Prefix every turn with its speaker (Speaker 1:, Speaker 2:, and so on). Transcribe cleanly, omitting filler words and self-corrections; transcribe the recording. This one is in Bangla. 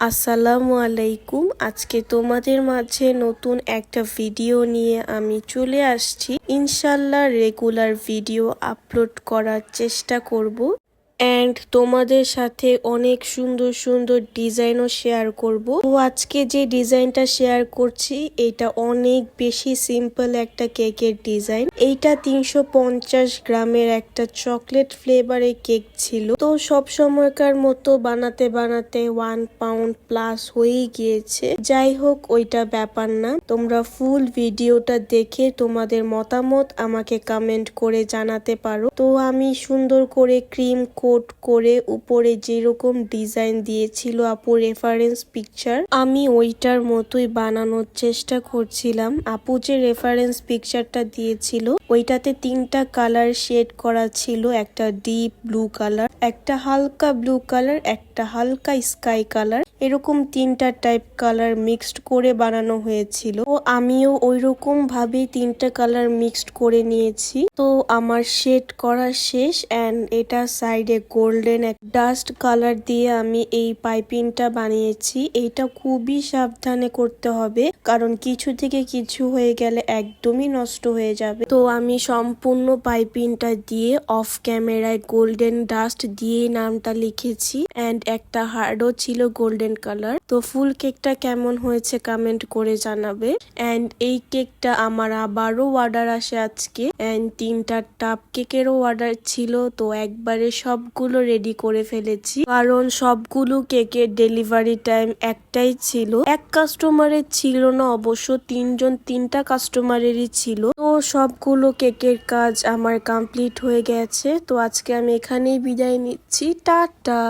Speaker 1: আসসালামু আলাইকুম। আজকে তোমাদের মাঝে নতুন একটা ভিডিও নিয়ে আমি চলে আসছি। ইনশাল্লাহ রেগুলার ভিডিও আপলোড করার চেষ্টা করব অ্যান্ড তোমাদের সাথে অনেক সুন্দর সুন্দর ডিজাইনও শেয়ার করব। তো আজকে যে ডিজাইনটা শেয়ার করছি এটা অনেক বেশি সিম্পল একটা কেকের ডিজাইন। এইটা 350 গ্রামের একটা চকলেট ফ্লেভারের কেক ছিল। তো সব সময়কার মতো বানাতে বানাতে 1 পাউন্ড প্লাস হয়ে গিয়েছে। যাই হোক ওইটা ব্যাপার না, তোমরা ফুল ভিডিওটা দেখে তোমাদের মতামত আমাকে কমেন্ট করে জানাতে পারো। তো আমি সুন্দর করে ক্রিম কোট করে উপরে যেরকম ডিজাইন দিয়েছিল আপু রেফারেন্স পিকচার, আমি ওইটার মতোই বানানোর চেষ্টা করছিলাম। আপু যে রেফারেন্স পিকচারটা দিয়েছিল ওইটাতে 3টা কালার শেড করা ছিল, একটা ডিপ ব্লু কালার, একটা হালকা ব্লু কালার, একটা হালকা স্কাই কালার, এরকম 3টা টাইপ কালার মিক্সড করে বানানো হয়েছিল। তো আমিও ওইরকম ভাবে 3টা কালার মিক্সড করে নিয়েছি। তো আমার শেড করা শেষ অ্যান্ড এটা সাইডে গোল্ডেন এক ডাস্ট কালার দিয়ে আমি এই পাইপিংটা বানিয়েছি। এইটা খুবই সাবধানে করতে হবে কারণ কিছু থেকে কিছু হয়ে গেলে একদমই নষ্ট হয়ে যাবে। তো আমি সম্পূর্ণ পাইপিংটা দিয়ে অফ ক্যামেরায় গোল্ডেন ডাস্ট দিয়ে নামটা লিখেছি অ্যান্ড একটা হার্ডও ছিল গোল্ডেন কালার। তো ফুল কেকটা কেমন হয়েছে কমেন্ট করে জানাবে। অ্যান্ড এই কেকটা আমার আবারও অর্ডার আসে আজকে অ্যান্ড 3টা টাপ কেকেরও অর্ডার ছিল। তো একবারে সবগুলো রেডি করে ফেলেছি কারণ সবগুলো কেকের ডেলিভারি টাইম একটাই ছিল। এক কাস্টমারের ছিল না অবশ্য, 3টা কাস্টমারেরই ছিল। তো সবগুলো কেকের কাজ আমার কমপ্লিট হয়ে গেছে। তো আজকে আমি এখানেই বিদায় নিচ্ছি, টাটা।